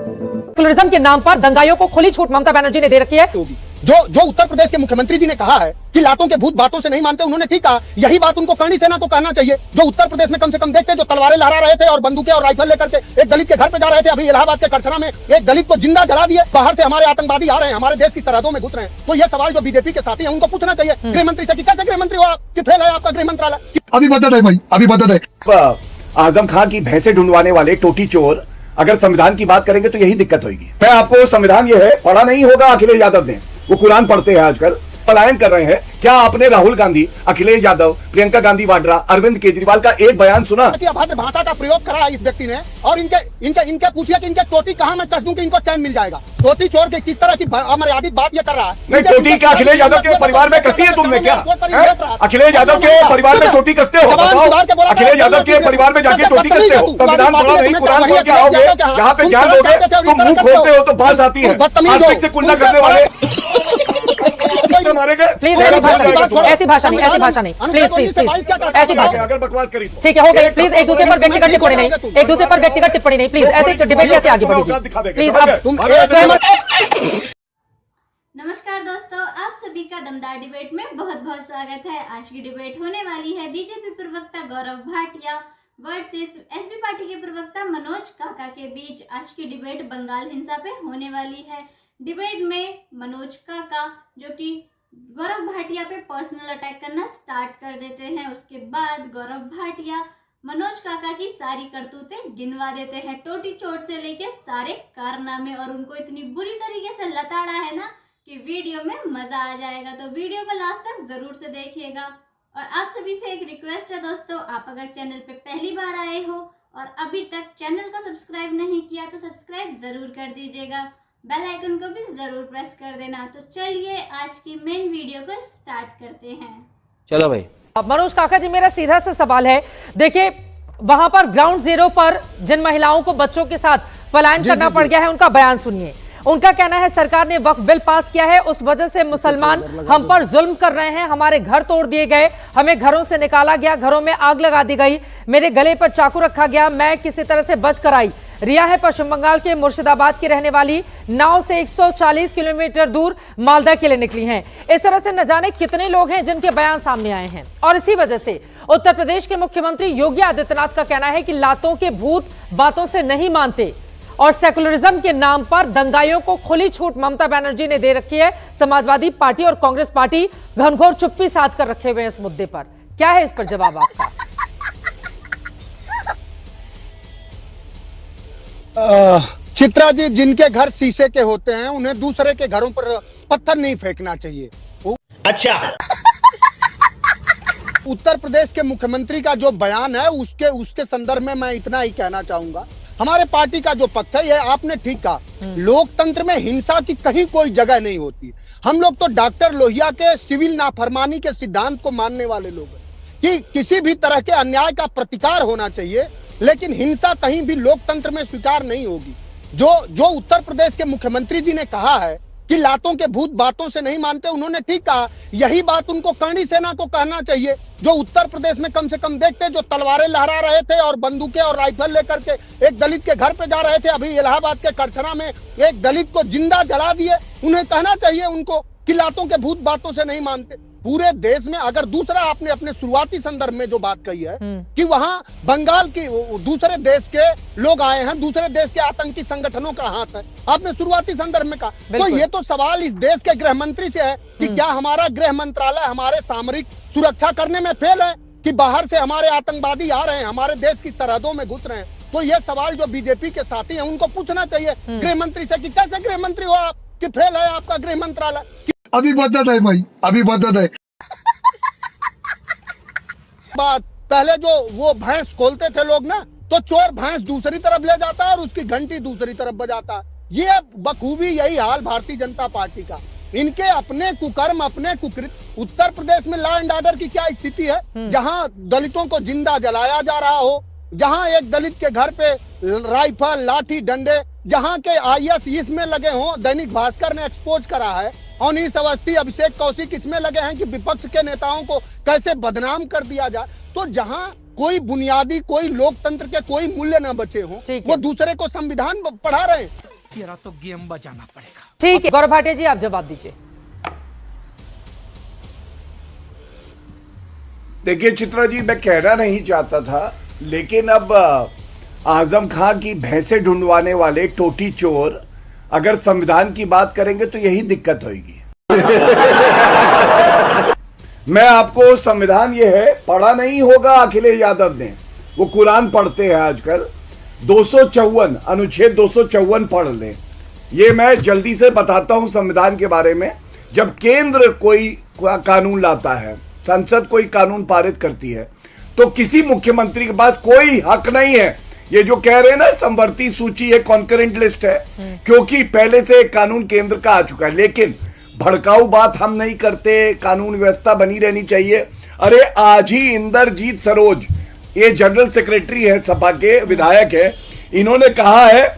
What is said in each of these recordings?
Secularism के नाम पर दंगाइयों को खुली छूट ममता बनर्जी ने दे रखी है। जो उत्तर प्रदेश के मुख्यमंत्री जी ने कहा है कि लातों के भूत बातों से नहीं मानते, उन्होंने ठीक कहा। यही बात उनको करणी सेना को कहना चाहिए, जो उत्तर प्रदेश में कम से कम देखते, जो तलवारें लहरा रहे थे और बंदूकें और राइफल लेकर के एक दलित के घर पे जा रहे थे। अभी इलाहाबाद के करछना में एक दलित को जिंदा जला दिए। बाहर से हमारे आतंकवादी आ रहे हैं, हमारे देश की सरहदों में घुस रहे हैं। तो यह सवाल जो बीजेपी के साथी है उनको पूछना चाहिए गृह मंत्री से कि कैसे गृह मंत्री हो, कि फेल है आपका गृह मंत्रालय। अभी बता दे भाई, अभी बता दे। आजम खान की भैंसे ढूंढवाने वाले टोटी चोर अगर संविधान की बात करेंगे तो यही दिक्कत होगी। मैं आपको संविधान ये है, पढ़ा नहीं होगा अखिलेश यादव ने, वो कुरान पढ़ते हैं आजकल, पलायन कर रहे हैं। क्या आपने राहुल गांधी, अखिलेश यादव, प्रियंका गांधी वाड्रा, अरविंद केजरीवाल का एक बयान सुना? अभद्र भाषा का प्रयोग करा इस व्यक्ति ने, और इनके पूछिए कि इनके टोटी कहाँ मैं कस दूं कि इनको चैन मिल जाएगा। टोटी चोर के किस तरह की अमर्यादित बात ये कर रहा है। नहीं, टोटी क्या अखिलेश यादव के परिवार में कसी है तुमने क्या? अखिलेश यादव के परिवार में टोटी कसते हो? अखिलेश यादव के परिवार में जाके टोटी कसते हो? संविधान पढ़ा नहीं, कुरान पढ़ के आओगे, यहाँ पे ज्ञान दोगे तो मुंह खोलते हो तो बात आती है। आर्थिक से कुंडा करने वाले प्लीज ऐसी भाषा नहीं, ऐसी भाषा नहीं, प्लीज प्लीज प्लीज ऐसी भाषा। अगर बकवास करी ठीक है, हो गई। प्लीज एक दूसरे पर व्यक्तिगत टिप्पणी नहीं, एक दूसरे पर व्यक्तिगत टिप्पणी नहीं, प्लीज। ऐसे डिबेट कैसे आगे बढ़ेगी? प्लीज नमस्कार दोस्तों, आप सभी का दमदार डिबेट में बहुत बहुत स्वागत है। आज की डिबेट होने वाली है बीजेपी प्रवक्ता Gaurav Bhatia versus SP party के प्रवक्ता मनोज काका के बीच। आज की डिबेट बंगाल हिंसा पे होने वाली है। डिबेट में मनोज काका जो कि गौरव भाटिया पे पर्सनल अटैक करना स्टार्ट कर देते हैं। उसके बाद गौरव भाटिया मनोज काका की सारी करतूतें गिनवा देते हैं, टोटी चोट से लेके सारे कारनामे, और उनको इतनी बुरी तरीके से लताड़ा है ना कि वीडियो में मजा आ जाएगा। तो वीडियो को लास्ट तक जरूर से देखिएगा। और आप सभी से एक रिक्वेस्ट है दोस्तों, आप अगर चैनल पे पहली बार आए हो और अभी तक चैनल को सब्सक्राइब नहीं किया तो सब्सक्राइब जरूर कर दीजिएगा, बेल आइकन को भी जरूर प्रेस कर देना। तो चलिए आज की मेन वीडियो को स्टार्ट करते हैं। चलो भाई। अब मनोज काका जी, मेरा सीधा सा सवाल है, देखिए वहां पर ग्राउंड जीरो पर जिन महिलाओं को बच्चों के साथ पलायन करना पड़ गया है, उनका बयान सुनिए। उनका कहना है सरकार ने वक्फ बिल पास किया है, उस वजह से मुसलमान हम पर जुल्म कर रहे हैं, हमारे घर तोड़ दिए गए, हमें घरों से निकाला गया, घरों में आग लगा दी गई, मेरे गले पर चाकू रखा गया, मैं किसी तरह से बच कर आई। रिया है पश्चिम बंगाल के मुर्शिदाबाद की रहने वाली, नाव से 140 किलोमीटर दूर मालदा के लिए निकली हैं। इस तरह से न जाने कितने लोग हैं जिनके बयान सामने आए हैं। और इसी वजह से उत्तर प्रदेश के मुख्यमंत्री योगी आदित्यनाथ का कहना है कि लातों के भूत बातों से नहीं मानते, और सेकुलरिज्म के नाम पर दंगाइयों को खुली छूट ममता बनर्जी ने दे रखी है। समाजवादी पार्टी और कांग्रेस पार्टी घनघोर चुप्पी साध कर रखे हुए हैं इस मुद्दे पर। क्या है इस पर जवाब आपका? चित्रा जी, जिनके घर शीशे के होते हैं उन्हें दूसरे के घरों पर पत्थर नहीं फेंकना चाहिए। अच्छा, उत्तर प्रदेश के मुख्यमंत्री का जो बयान है उसके संदर्भ में मैं इतना ही कहना चाहूंगा। हमारे पार्टी का जो पक्ष है, ये आपने ठीक कहा, लोकतंत्र में हिंसा की कहीं कोई जगह नहीं होती। हम लोग तो डॉक्टर लोहिया के सिविल नाफरमानी के सिद्धांत को मानने वाले लोग हैं कि किसी भी तरह के अन्याय का प्रतिकार होना चाहिए, लेकिन हिंसा कहीं भी लोकतंत्र में स्वीकार नहीं होगी। जो उत्तर प्रदेश के मुख्यमंत्री जी ने कहा है कि लातों के भूत बातों से नहीं मानते, उन्होंने ठीक कहा। यही बात उनको करणी सेना को कहना चाहिए, जो उत्तर प्रदेश में कम से कम देखते, जो तलवारें लहरा रहे थे और बंदूकें और राइफल लेकर के एक दलित के घर पे जा रहे थे। अभी इलाहाबाद के करछना में एक दलित को जिंदा जला दिए। उन्हें कहना चाहिए उनको कि लातों के भूत बातों से नहीं मानते। पूरे देश में अगर दूसरा, आपने अपने शुरुआती संदर्भ में जो बात कही है कि वहां बंगाल की दूसरे देश के लोग आए हैं, दूसरे देश के आतंकी संगठनों का हाथ है, आपने शुरुआती संदर्भ में कहा। तो ये तो सवाल इस देश के गृह मंत्री से है कि क्या हमारा गृह मंत्रालय हमारे सामरिक सुरक्षा करने में फेल है, कि बाहर से हमारे आतंकवादी आ रहे हैं, हमारे देश की सरहदों में घुस रहे हैं। तो ये सवाल जो बीजेपी के साथी है उनको पूछना चाहिए गृह मंत्री से कि कैसे गृह मंत्री हो आप, कि फेल है आपका गृह मंत्रालय। अभी बता दे भाई, अभी बता दे। बात पहले जो वो भैंस खोलते थे लोग ना, तो चोर भैंस दूसरी तरफ ले जाता है और उसकी घंटी दूसरी तरफ बजाता है। ये बखूबी यही हाल भारतीय जनता पार्टी का। इनके अपने कुकर्म, अपने कुकृत। उत्तर प्रदेश में लॉ एंड ऑर्डर की क्या स्थिति है, जहां दलितों को जिंदा जलाया जा रहा हो, जहां एक दलित के घर पे राइफल, लाठी, डंडे, जहां के IAS इसमें लगे हों। दैनिक भास्कर ने एक्सपोज करा है। अनीस अवस्थी, अभिषेक कौशिक इसमें लगे हैं कि विपक्ष के नेताओं को कैसे बदनाम कर दिया जाए। तो जहां कोई बुनियादी, कोई लोकतंत्र के कोई मूल्य न बचे हों, वो दूसरे को संविधान पढ़ा रहे हैं। तेरा तो गेम बजाना पड़ेगा। ठीक है गौरव भाटिया जी, आप जवाब दीजिए। देखिए चित्रा जी, मैं कहना नहीं चाहता था, लेकिन अब आजम खां की भैंसें ढूंढवाने वाले टोटी चोर अगर संविधान की बात करेंगे तो यही दिक्कत होगी। मैं आपको संविधान ये है, पढ़ा नहीं होगा अखिलेश यादव ने, वो कुरान पढ़ते हैं आजकल, 254 अनुच्छेद 254 पढ़ लें। ये मैं जल्दी से बताता हूं संविधान के बारे में। जब केंद्र कोई कानून लाता है, संसद कोई कानून पारित करती है, तो किसी मुख्यमंत्री के पास कोई हक नहीं है, ये जो कह रहे हैं ना समवर्ती सूची है, कॉन्करेंट लिस्ट है, क्योंकि पहले से एक कानून केंद्र का आ चुका है। लेकिन भड़काऊ बात हम नहीं करते, कानून व्यवस्था बनी रहनी चाहिए। अरे आज ही इंद्रजीत सरोज, ये जनरल सेक्रेटरी है, सपा के विधायक है, इन्होंने कहा है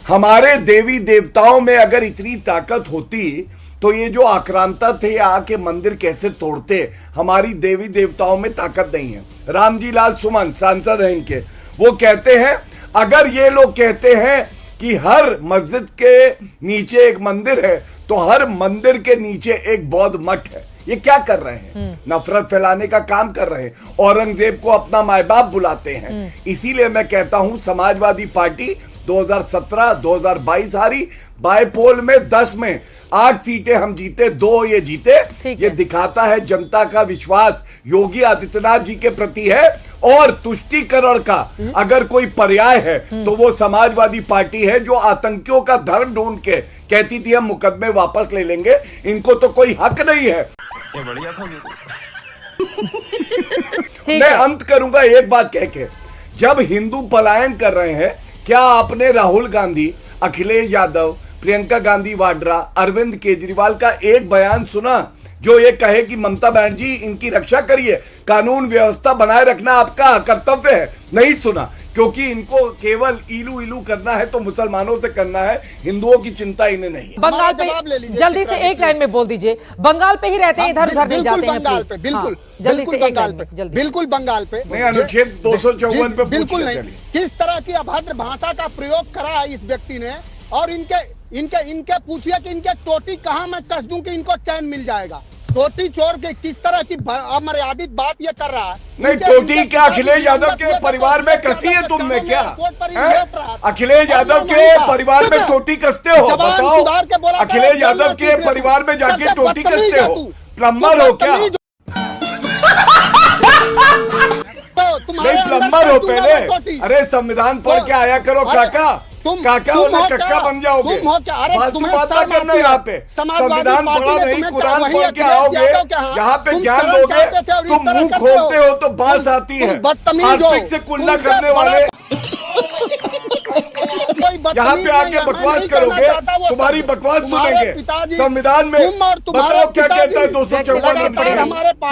हमारे देवी देवताओं में अगर इतनी ताकत होती तो ये जो आक्रांता थे आके मंदिर कैसे तोड़ते, हमारी देवी देवताओं में ताकत नहीं है। रामजी लाल सुमन सांसद हैं इनके, वो कहते हैं अगर ये लोग कहते हैं कि हर मस्जिद के नीचे एक मंदिर है तो हर मंदिर के नीचे एक बौद्ध मठ है। ये क्या कर रहे हैं? नफरत फैलाने का काम कर रहे हैं, औरंगजेब को अपना माए बाप बुलाते हैं। इसीलिए मैं कहता हूं समाजवादी पार्टी 2017-2022 हारी, बायपोल में 10 में 8 सीटें हम जीते, 2 ये जीते। ये दिखाता है जनता का विश्वास योगी आदित्यनाथ जी के प्रति है। और तुष्टीकरण का अगर कोई पर्याय है तो वो समाजवादी पार्टी है, जो आतंकियों का धर्म ढूंढ के कहती थी हम मुकदमे वापस ले लेंगे। इनको तो कोई हक नहीं है। बढ़िया था। मैं अंत करूंगा एक बात कह के, जब हिंदू पलायन कर रहे हैं, क्या आपने राहुल गांधी, अखिलेश यादव, प्रियंका गांधी वाड्रा, अरविंद केजरीवाल का एक बयान सुना जो ये कहे कि ममता बनर्जी इनकी रक्षा करिए, कानून व्यवस्था बनाए रखना आपका कर्तव्य है? नहीं सुना, क्योंकि इनको केवल इलू इलू करना है तो मुसलमानों से करना है, हिंदुओं की चिंता इन्हें नहीं है। बंगाल पे जल्दी से एक लाइन में बोल दीजिए, बंगाल पे ही रहते हैं, इधर उधर नहीं जाते हैं। बंगाल पे बिल्कुल, जल्दी से बंगाल पे बिल्कुल, बंगाल पे नहीं, अनुच्छेद 254 पे बिल्कुल नहीं। किस तरह की अभद्र भाषा का प्रयोग करा है इस व्यक्ति ने, और इनके पूछिए कि इनके टोटी कहाँ मैं कस दूं कि इनको चैन मिल जाएगा। टोटी चोर के किस तरह की अमर्यादित बात ये कर रहा है। नहीं, टोटी क्या अखिलेश यादव के परिवार में कसी है तुमने क्या? अखिलेश यादव के परिवार में टोटी कसते हो? बताओ, अखिलेश यादव के परिवार में जाके टोटी कसते हो? प्लम्बर हो क्या? नहीं, प्लम्बर हो पहले। अरे संविधान पढ़ के आया करो काका, काका होने कक्का बन जाओगे। फालतू बात ना करना यहाँ पे। संविधान पढ़ा नहीं, कुरान पढ़ के आओगे, यहाँ पे ज्ञान दोगे, तुम मुंह खोलते हो तो बात आती है। हार्पिक से कुल्ला करने वाले यहाँ पे आके बकवास करोगे, तुम्हारी बकवास सुनेंगे। संविधान में बताओ क्या कहता है 254 में?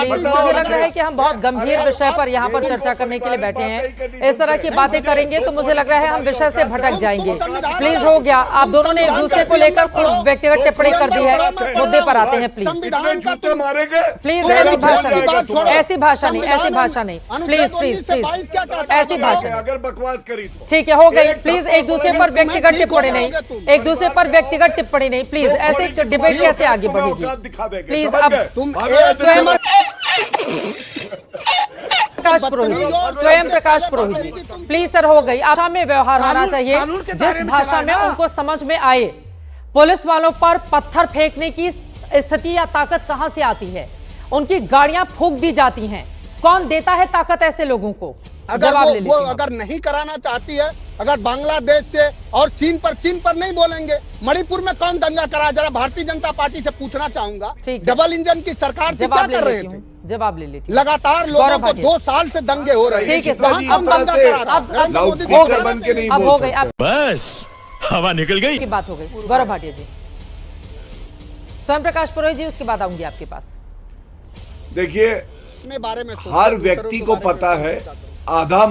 मुझे लग रहा है कि हम बहुत गंभीर विषय पर यहाँ पर चर्चा करने के लिए बैठे हैं। इस तरह की बातें करेंगे तो मुझे लग रहा है हम विषय से भटक जाएंगे। प्लीज हो गया, आप दोनों ने एक दूसरे को लेकर खूब व्यक्तिगत टिप्पणी कर दी है। मुद्दे पर आते हैं प्लीज। प्लीज ऐसी भाषा नहीं, ऐसी भाषा नहीं, प्लीज प्लीज प्लीज ऐसी भाषा। अगर बकवास करी तो ठीक है, हो गई। प्लीज एक दूसरे पर व्यक्तिगत टिप्पणी नहीं, एक दूसरे पर व्यक्तिगत टिप्पणी नहीं प्लीज। ऐसे डिबेट कैसे आगे बढ़ेगी? प्लीज अब स्वयं प्रकाश पुरोहित जी, प्लीज सर, हो गई। भाषा में व्यवहार होना चाहिए, जिस भाषा में उनको समझ में आए। पुलिस वालों पर पत्थर फेंकने की स्थिति या ताकत कहां से आती है? उनकी गाड़ियां फूंक दी जाती हैं। कौन देता है ताकत ऐसे लोगों को? अगर वो अगर नहीं कराना चाहती है, अगर बांग्लादेश से और चीन पर नहीं बोलेंगे। मणिपुर में कौन दंगा करा, जरा भारतीय जनता पार्टी से पूछना चाहूंगा। डबल इंजन की सरकार थी, क्या कर रहे थे? जवाब ले लेती। लगातार लोगों को 2 साल से दंगे हो रहे हैं। ठीक है, हम दंगा करा रहा। अब हो गई, अब बस हवा निकल गई की बात हो गई। गौरव भाटिया जी, स्वयं प्रकाश पुरोहित जी, उसके बाद आऊंगी आपके पास। देखिए, बारे में हर व्यक्ति को पता है आधा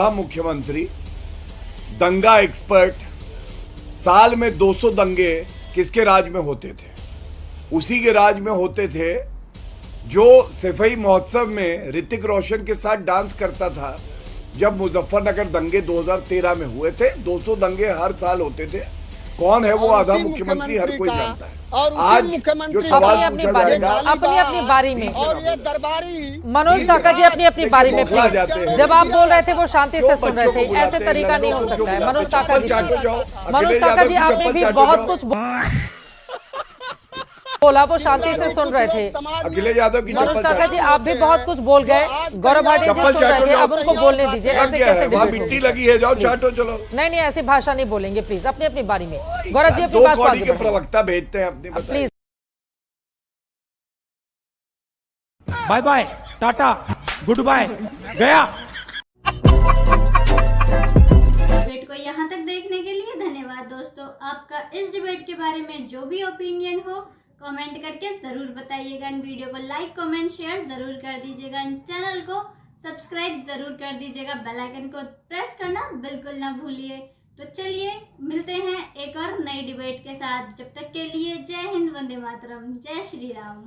मुख्यमंत्री दंगा एक्सपर्ट, साल में 200 दंगे किसके राज में होते थे? उसी के राज में होते थे जो सफाई महोत्सव में ऋतिक रोशन के साथ डांस करता था, जब मुजफ्फरनगर दंगे 2013 में हुए थे, 200 दंगे हर साल होते थे। कौन है वो और आधा उसी मुख्यमंत्री हर कोई का- जानता है। और उसी आज मुख्यमंत्री जो सवाल अपनी अपनी पूछा बारी में, जाएगा, अपनी अपनी बारी में। और ये दरबारी मनोज काका जी अपनी अपनी बारी में बौखला प्लीज। जाते हैं। जब आप बोल रहे थे वो शांति से क्यों सुन रहे बच्चों थे, को बुलाते ऐसे हैं, तरीका नहीं हो लड़कों को सकता है। क्यों मनोज बुलाते काका हैं? जी चप्पल चाटो जाओ, मनोज अखिलेश काका यादव जी की आपने चप्पल भी चाटो बहुत जाओ। कुछ बोला, वो शांति से सुन रहे थे। अखिलेश यादव की मनोज चप्पल काका जी चाटो। आप भी बहुत कुछ बोल गए। गौरव भाटिया जी चप्पल सुन रहे चाटो थे, जाओ। अब उनको बोलने दीजिए। लग ऐसे गया है, कैसे वहाँ डिबेट मिट्टी होगी? लगी है, जाओ चाटो चलो। नहीं नहीं, ऐसी भाषा नहीं बोलेंगे प्लीज, अपनी अपनी बारी में। गौरव जी अपनी दो बात को कौड़ी आगे के बढ़ाइए प्रवक्ता भेजते हैं अपनी, बताइए। Please. Bye bye, tata, good bye, गया। डिबेट को यहाँ तक देखने के लिए धन्यवाद दोस्तों। आपका इस डिबेट के बारे में जो भी ओपिनियन हो कमेंट करके जरूर बताइएगा। वीडियो को लाइक कमेंट शेयर जरूर कर दीजिएगा। चैनल को सब्सक्राइब जरूर कर दीजिएगा। बेल आइकन को प्रेस करना बिल्कुल ना भूलिए। तो चलिए मिलते हैं एक और नई डिबेट के साथ। जब तक के लिए जय हिंद, वंदे मातरम, जय श्री राम।